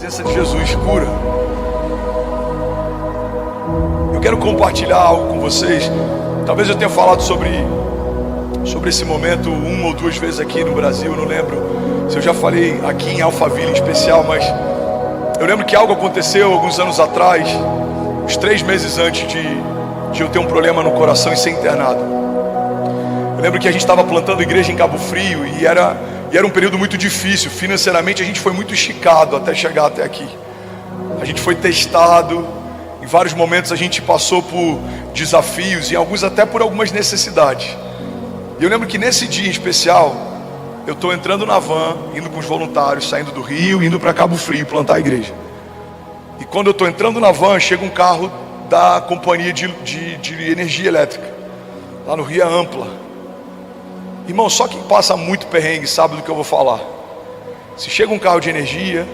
presença de Jesus cura. Eu quero compartilhar algo com vocês. Talvez eu tenha falado sobre esse momento uma ou duas vezes aqui no Brasil, não lembro se eu já falei aqui em Alphaville em especial, mas eu lembro que algo aconteceu alguns anos atrás, uns 3 meses antes de eu ter um problema no coração e ser internado. Eu lembro que a gente estava plantando igreja em Cabo Frio e era um período muito difícil. Financeiramente a gente foi muito esticado até chegar até aqui. A gente foi testado, em vários momentos a gente passou por desafios, e alguns até por algumas necessidades. E eu lembro que nesse dia em especial, eu estou entrando na van, indo com os voluntários, saindo do Rio, indo para Cabo Frio plantar a igreja. E quando eu estou entrando na van, chega um carro da companhia de energia elétrica. Lá no Rio é Ampla. Irmão, só quem passa muito perrengue sabe do que eu vou falar. Se chega um carro de energia,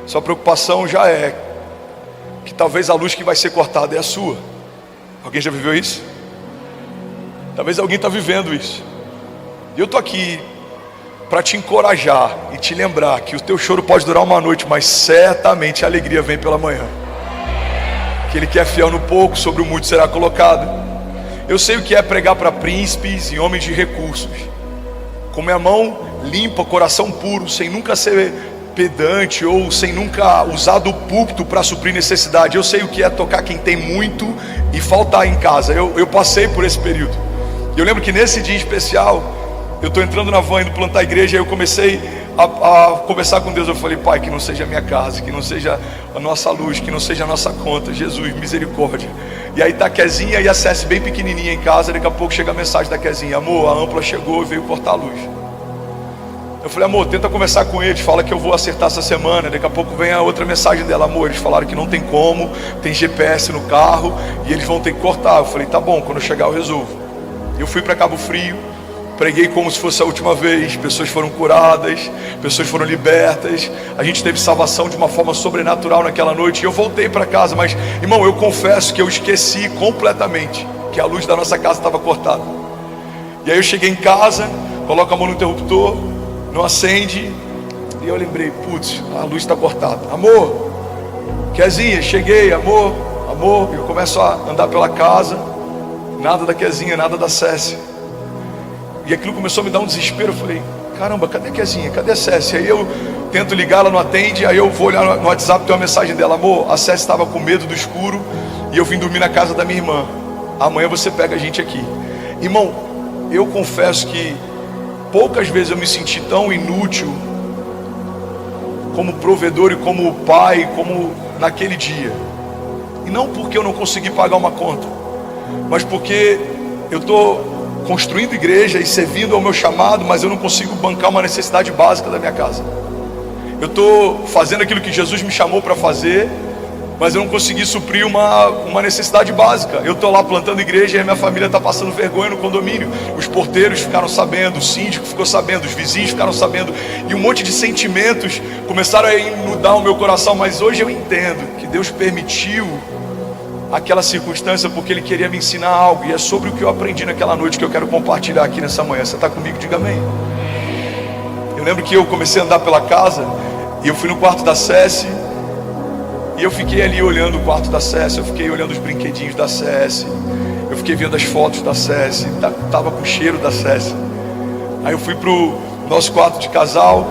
sua preocupação já é que talvez a luz que vai ser cortada é a sua. Alguém já viveu isso? Talvez alguém está vivendo isso. E eu estou aqui para te encorajar e te lembrar que o teu choro pode durar uma noite, mas certamente a alegria vem pela manhã. Aquele que é fiel no pouco, sobre o muito será colocado. Eu sei o que é pregar para príncipes e homens de recursos, com minha mão limpa, coração puro, sem nunca ser pedante ou sem nunca usar do púlpito para suprir necessidade. Eu sei o que é tocar quem tem muito e faltar em casa. Eu passei por esse período. Eu lembro que nesse dia especial, eu estou entrando na van, indo plantar a igreja, e eu comecei a conversar com Deus. Eu falei: Pai, que não seja a minha casa, que não seja a nossa luz, que não seja a nossa conta. Jesus, misericórdia. E aí tá a Kezinha e a Cécia bem pequenininha em casa. Daqui a pouco chega a mensagem da Kezinha: amor, a Ampla chegou e veio cortar a luz. Eu falei: amor, tenta conversar com eles, fala que eu vou acertar essa semana. Daqui a pouco vem a outra mensagem dela: amor, eles falaram que não tem como, tem GPS no carro e eles vão ter que cortar. Eu falei: tá bom, quando eu chegar eu resolvo. Eu fui para Cabo Frio, preguei como se fosse a última vez. Pessoas foram curadas, pessoas foram libertas. A gente teve salvação de uma forma sobrenatural naquela noite. E eu voltei para casa, mas, irmão, eu confesso que eu esqueci completamente que a luz da nossa casa estava cortada. E aí eu cheguei em casa, coloco a mão no interruptor, não acende, e eu lembrei: putz, a luz está cortada. Amor, Kezinha, cheguei, amor. Eu começo a andar pela casa. Nada da Kezinha, nada da Cécia. E aquilo começou a me dar um desespero. Eu falei: caramba, cadê a Kezinha? Cadê a Cécia? Aí eu tento ligar, ela não atende. Aí eu vou olhar no WhatsApp, tem uma mensagem dela: amor, a Cécia estava com medo do escuro e eu vim dormir na casa da minha irmã. Amanhã você pega a gente aqui. Irmão, eu confesso que poucas vezes eu me senti tão inútil como provedor e como pai, como naquele dia. E não porque eu não consegui pagar uma conta, mas porque eu estou construindo igreja e servindo ao meu chamado, mas eu não consigo bancar uma necessidade básica da minha casa. Eu estou fazendo aquilo que Jesus me chamou para fazer, mas eu não consegui suprir uma necessidade básica. Eu estou lá plantando igreja e a minha família está passando vergonha no condomínio. Os porteiros ficaram sabendo, o síndico ficou sabendo, os vizinhos ficaram sabendo, e um monte de sentimentos começaram a inundar o meu coração. Mas hoje eu entendo que Deus permitiu aquela circunstância porque Ele queria me ensinar algo, e é sobre o que eu aprendi naquela noite que eu quero compartilhar aqui nessa manhã. Você está comigo? Diga amém. Eu lembro que eu comecei a andar pela casa e eu fui no quarto da Cécia, e eu fiquei ali olhando o quarto da Cécia, eu fiquei olhando os brinquedinhos da Cécia, eu fiquei vendo as fotos da Cécia, estava com o cheiro da Cécia. Aí eu fui pro nosso quarto de casal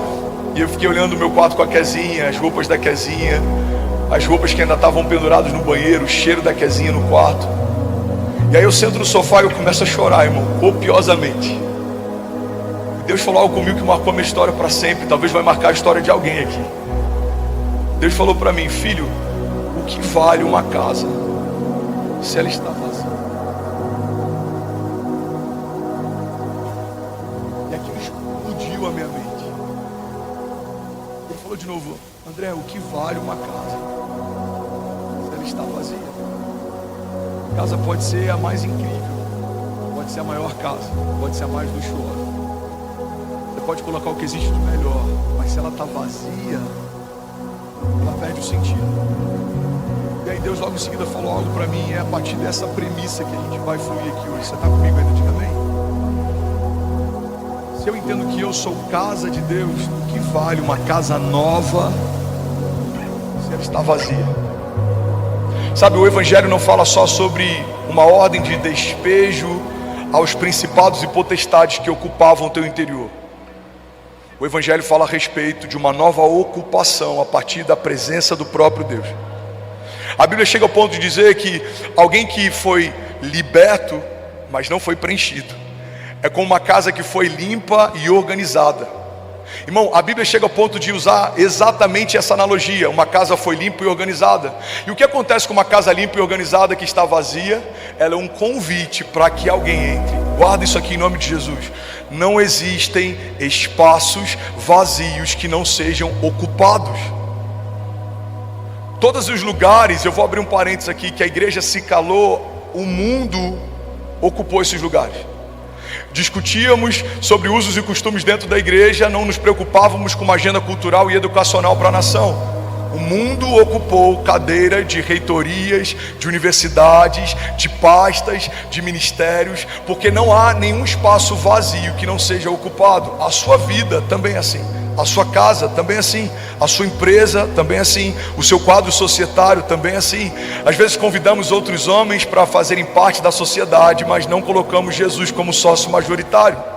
e eu fiquei olhando o meu quarto com a Kezinha, as roupas da Kezinha, as roupas que ainda estavam penduradas no banheiro, o cheiro da Kezinha no quarto. E aí eu sento no sofá e eu começo a chorar, irmão, copiosamente. Deus falou algo comigo que marcou a minha história para sempre. Talvez vai marcar a história de alguém aqui. Deus falou para mim: filho, o que vale uma casa se ela está vazia? E aquilo explodiu a minha mente. Ele falou de novo: André, o que vale uma casa se ela está vazia? A casa pode ser a mais incrível, pode ser a maior casa, pode ser a mais luxuosa, você pode colocar o que existe de melhor, mas se ela está vazia, ela perde o sentido. E aí Deus logo em seguida falou algo para mim, e é a partir dessa premissa que a gente vai fluir aqui hoje. Você está comigo ainda? Diga amém. Se eu entendo que eu sou casa de Deus, o que vale uma casa nova ela está vazia. Sabe, o Evangelho não fala só sobre uma ordem de despejo aos principados e potestades que ocupavam o teu interior. O Evangelho fala a respeito de uma nova ocupação a partir da presença do próprio Deus. A Bíblia chega ao ponto de dizer que alguém que foi liberto, mas não foi preenchido, é como uma casa que foi limpa e organizada. Irmão, a Bíblia chega ao ponto de usar exatamente essa analogia. Uma casa foi limpa e organizada. E o que acontece com uma casa limpa e organizada que está vazia? Ela é um convite para que alguém entre. Guarda isso aqui em nome de Jesus. Não existem espaços vazios que não sejam ocupados. Todos os lugares, eu vou abrir um parênteses aqui, que a igreja se calou, o mundo ocupou esses lugares. Discutíamos sobre usos e costumes dentro da igreja, não nos preocupávamos com uma agenda cultural e educacional para a nação. O mundo ocupou cadeira de reitorias, de universidades, de pastas, de ministérios, porque não há nenhum espaço vazio que não seja ocupado. A sua vida também é assim, a sua casa também é assim, a sua empresa também é assim, o seu quadro societário também é assim. Às vezes convidamos outros homens para fazerem parte da sociedade, mas não colocamos Jesus como sócio majoritário.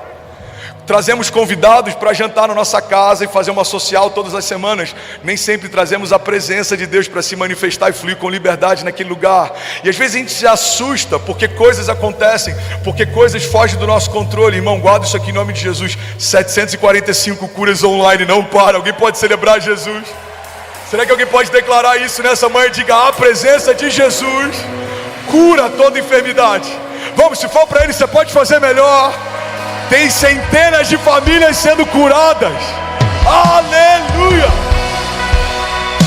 Trazemos convidados para jantar na nossa casa e fazer uma social todas as semanas. Nem sempre trazemos a presença de Deus para se manifestar e fluir com liberdade naquele lugar. E às vezes a gente se assusta porque coisas acontecem, porque coisas fogem do nosso controle. Irmão, guarda isso aqui em nome de Jesus. 745 curas online, não para. Alguém pode celebrar Jesus? Será que alguém pode declarar isso nessa manhã? Diga: a presença de Jesus cura toda enfermidade. Vamos, se for para Ele, você pode fazer melhor. Tem centenas de famílias sendo curadas. Aleluia!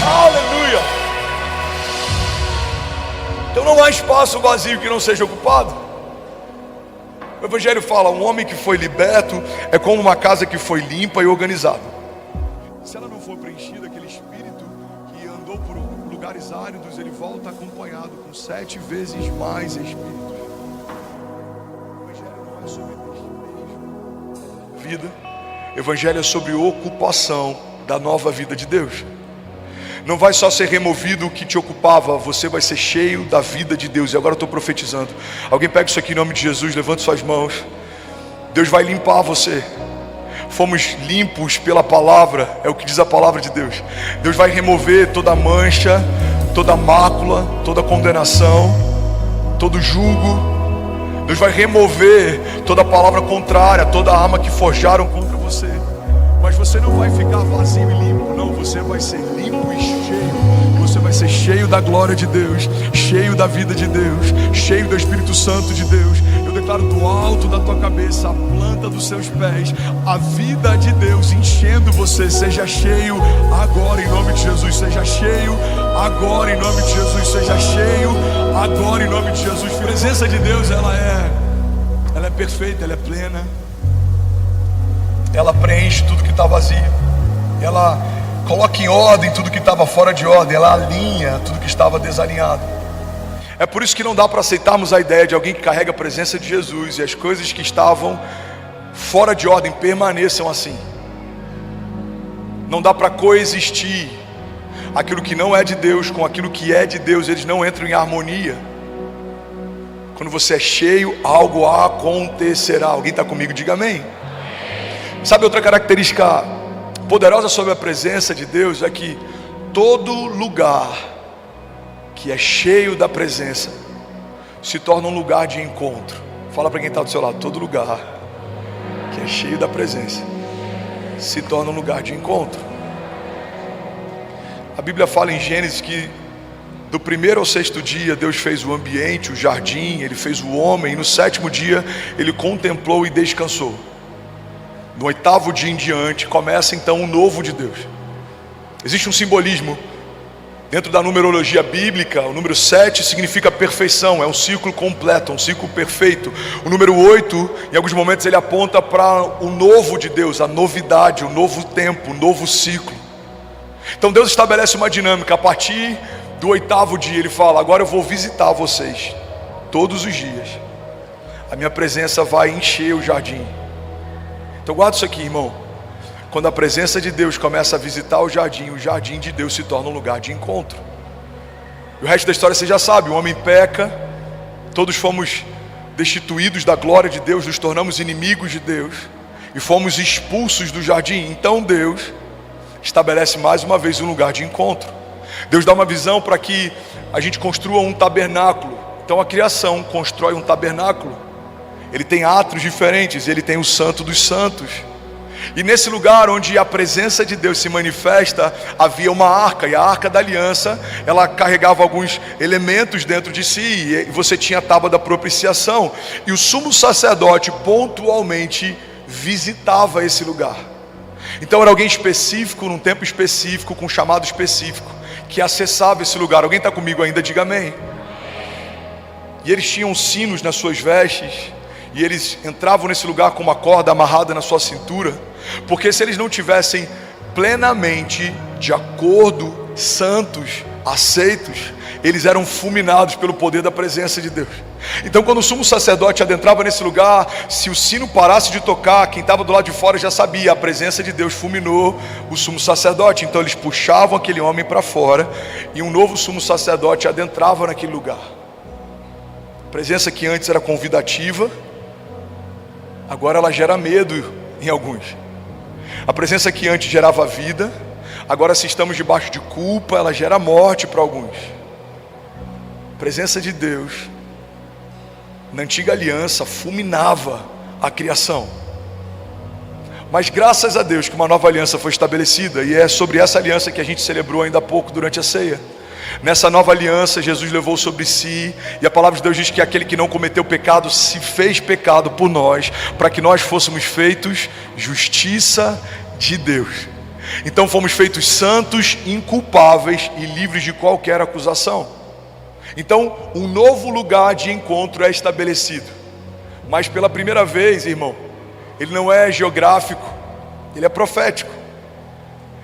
Aleluia! Então não há espaço vazio que não seja ocupado. O Evangelho fala: um homem que foi liberto é como uma casa que foi limpa e organizada. Se ela não for preenchida, aquele espírito que andou por lugares áridos, ele volta acompanhado com 7 vezes mais espíritos. O Evangelho não é sobre vida, Evangelho é sobre ocupação da nova vida de Deus. Não vai só ser removido o que te ocupava, você vai ser cheio da vida de Deus. E agora eu estou profetizando. Alguém pega isso aqui em nome de Jesus, levante suas mãos. Deus vai limpar você. Fomos limpos pela palavra, é o que diz a palavra de Deus. Deus vai remover toda mancha, toda mácula, toda condenação, todo jugo. Deus vai remover toda palavra contrária, toda arma que forjaram contra você. Mas você não vai ficar vazio e limpo, não. Você vai ser limpo e cheio. Você vai ser cheio da glória de Deus, cheio da vida de Deus, cheio do Espírito Santo de Deus. Eu declaro do alto da tua cabeça, a planta dos seus pés, a vida de Deus enchendo você. Seja cheio agora em nome de Jesus. Seja cheio agora em nome de Jesus. Seja cheio agora em nome de Jesus. A presença de Deus, ela é perfeita, ela é plena. Ela preenche tudo que está vazio. Ela coloca em ordem tudo que estava fora de ordem. Ela alinha tudo que estava desalinhado. É por isso que não dá para aceitarmos a ideia de alguém que carrega a presença de Jesus e as coisas que estavam fora de ordem permaneçam assim. Não dá para coexistir aquilo que não é de Deus com aquilo que é de Deus. Eles não entram em harmonia. Quando você é cheio, algo acontecerá. Alguém está comigo? Diga amém. Sabe outra característica poderosa sobre a presença de Deus? É que todo lugar que é cheio da presença se torna um lugar de encontro. Fala para quem está do seu lado: todo lugar que é cheio da presença se torna um lugar de encontro. A Bíblia fala em Gênesis que do 1º ao 6º dia Deus fez o ambiente, o jardim, Ele fez o homem, e no 7º dia Ele contemplou e descansou. No 8º dia em diante começa então um novo de Deus. Existe um simbolismo dentro da numerologia bíblica. O número 7 significa perfeição, é um ciclo completo, um ciclo perfeito. O número 8, em alguns momentos ele aponta para o novo de Deus, a novidade, o novo tempo, o novo ciclo. Então Deus estabelece uma dinâmica. A partir do 8º dia Ele fala: agora eu vou visitar vocês todos os dias. A minha presença vai encher o jardim. Então guarda isso aqui, irmão. Quando a presença de Deus começa a visitar o jardim de Deus se torna um lugar de encontro. E o resto da história você já sabe, o homem peca, todos fomos destituídos da glória de Deus, nos tornamos inimigos de Deus e fomos expulsos do jardim. Então Deus estabelece mais uma vez um lugar de encontro. Deus dá uma visão para que a gente construa um tabernáculo. Então a criação constrói um tabernáculo. Ele tem átrios diferentes, ele tem o Santo dos Santos. E nesse lugar onde a presença de Deus se manifesta, havia uma arca, e a arca da aliança, ela carregava alguns elementos dentro de si, e você tinha a tábua da propiciação, e o sumo sacerdote pontualmente visitava esse lugar. Então era alguém específico, num tempo específico, com um chamado específico, que acessava esse lugar. Alguém está comigo ainda? Diga amém. E eles tinham sinos nas suas vestes, e eles entravam nesse lugar com uma corda amarrada na sua cintura, porque se eles não tivessem plenamente de acordo, santos, aceitos, eles eram fulminados pelo poder da presença de Deus. Então quando o sumo sacerdote adentrava nesse lugar, se o sino parasse de tocar, quem estava do lado de fora já sabia, a presença de Deus fulminou o sumo sacerdote. Então eles puxavam aquele homem para fora, e um novo sumo sacerdote adentrava naquele lugar. A presença que antes era convidativa, agora ela gera medo em alguns. A presença que antes gerava vida, agora, se estamos debaixo de culpa, ela gera morte para alguns. A presença de Deus na antiga aliança fulminava a criação, mas graças a Deus que uma nova aliança foi estabelecida, e é sobre essa aliança que a gente celebrou ainda há pouco durante a ceia. Nessa nova aliança, Jesus levou sobre si, e a palavra de Deus diz que aquele que não cometeu pecado se fez pecado por nós, para que nós fôssemos feitos justiça de Deus. Então fomos feitos santos, inculpáveis e livres de qualquer acusação. Então um novo lugar de encontro é estabelecido, mas pela primeira vez, irmão, ele não é geográfico, ele é profético.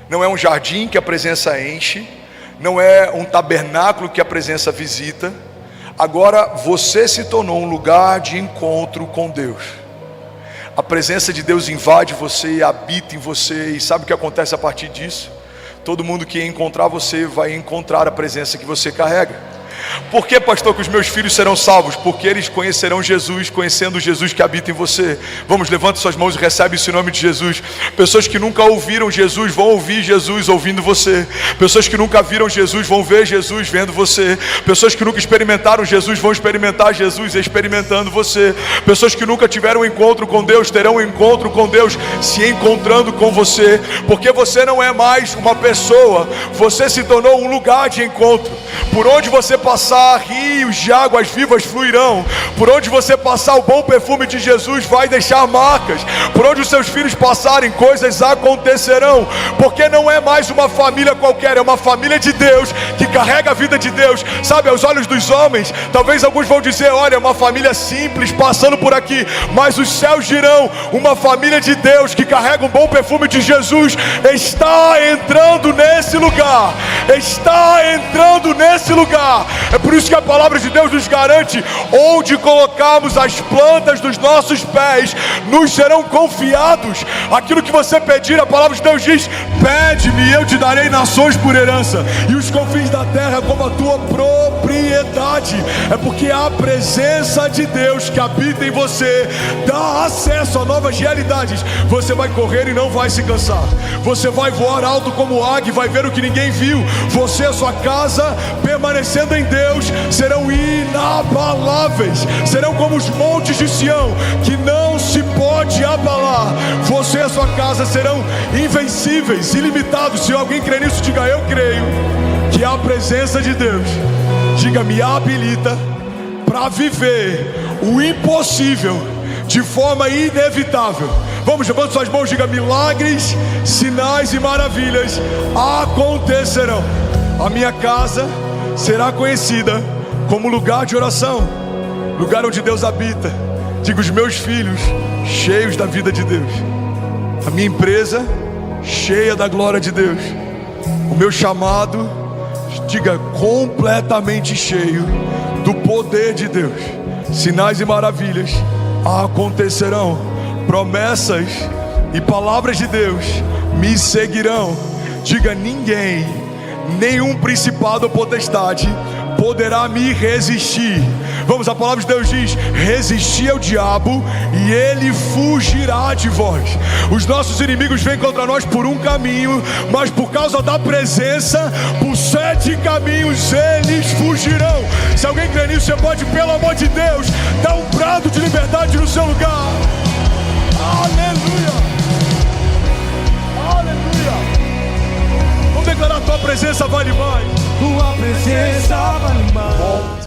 Não é um jardim que a presença enche, não é um tabernáculo que a presença visita. Agora você se tornou um lugar de encontro com Deus. A presença de Deus invade você e habita em você. E sabe o que acontece a partir disso? Todo mundo que encontrar você vai encontrar a presença que você carrega. Por que, pastor, que os meus filhos serão salvos? Porque eles conhecerão Jesus, conhecendo o Jesus que habita em você. Vamos, levante suas mãos e recebe isso em nome de Jesus. Pessoas que nunca ouviram Jesus vão ouvir Jesus ouvindo você. Pessoas que nunca viram Jesus vão ver Jesus vendo você. Pessoas que nunca experimentaram Jesus vão experimentar Jesus experimentando você. Pessoas que nunca tiveram um encontro com Deus terão um encontro com Deus se encontrando com você. Porque você não é mais uma pessoa, você se tornou um lugar de encontro. Por onde você passar, rios de águas vivas fluirão. Por onde você passar, o bom perfume de Jesus vai deixar marcas. Por onde os seus filhos passarem, coisas acontecerão. Porque não é mais uma família qualquer, é uma família de Deus, que carrega a vida de Deus. Sabe, aos olhos dos homens, talvez alguns vão dizer: olha, é uma família simples passando por aqui. Mas os céus dirão: uma família de Deus, que carrega um bom perfume de Jesus, está entrando nesse lugar. Está entrando nesse lugar. É por isso que a palavra de Deus nos garante: onde colocarmos as plantas dos nossos pés, nos serão confiados. Aquilo que você pedir, a palavra de Deus diz: pede-me e eu te darei nações por herança, e os confins da terra como a tua propriedade. É porque a presença de Deus que habita em você dá acesso a novas realidades. Você vai correr e não vai se cansar. Você vai voar alto como águia e vai ver o que ninguém viu. Você e a sua casa, permanecendo em Deus, serão inabaláveis. Serão como os montes de Sião, que não se pode abalar. Você e a sua casa serão invencíveis, ilimitados. Se alguém crê nisso, diga: eu creio que a presença de Deus, diga, me habilita para viver o impossível de forma inevitável. Vamos, levando suas mãos, diga: milagres, sinais e maravilhas acontecerão. A minha casa será conhecida como lugar de oração, lugar onde Deus habita. Diga: os meus filhos cheios da vida de Deus, a minha empresa cheia da glória de Deus, o meu chamado, diga, completamente cheio do poder de Deus. Sinais e maravilhas acontecerão, promessas e palavras de Deus me seguirão. Diga: ninguém, nenhum principado ou potestade poderá me resistir. Vamos, a palavra de Deus diz: resistir ao diabo e ele fugirá de vós. Os nossos inimigos vêm contra nós por um caminho, mas por causa da presença, por 7 caminhos eles fugirão. Se alguém crê nisso, você pode, pelo amor de Deus, dar um brado de liberdade no seu lugar. Aleluia, aleluia. Vamos declarar: tua presença vale mais. Tua presença vale mais.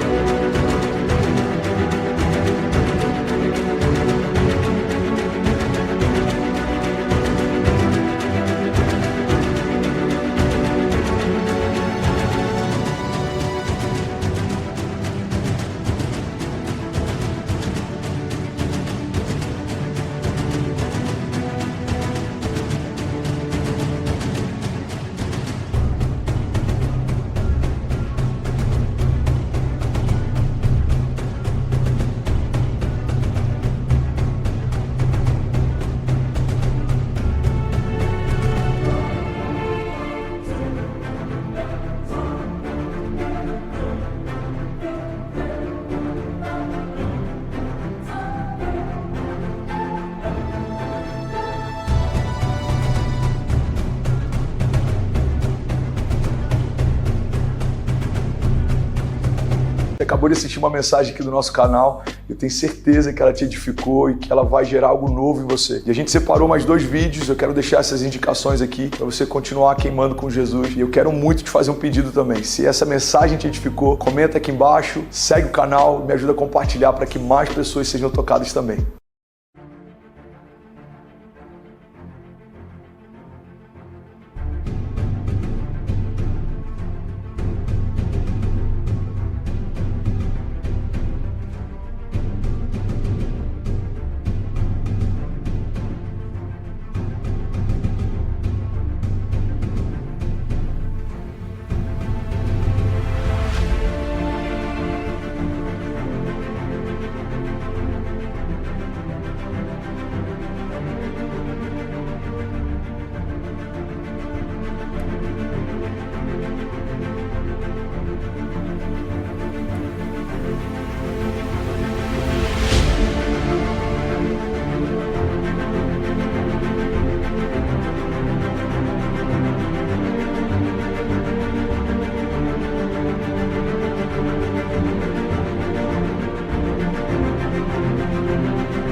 Você acabou de assistir uma mensagem aqui do nosso canal. Eu tenho certeza que ela te edificou e que ela vai gerar algo novo em você. E a gente separou mais 2 vídeos. Eu quero deixar essas indicações aqui para você continuar queimando com Jesus. E eu quero muito te fazer um pedido também. Se essa mensagem te edificou, comenta aqui embaixo, segue o canal, me ajuda a compartilhar para que mais pessoas sejam tocadas também.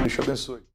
Deus te abençoe.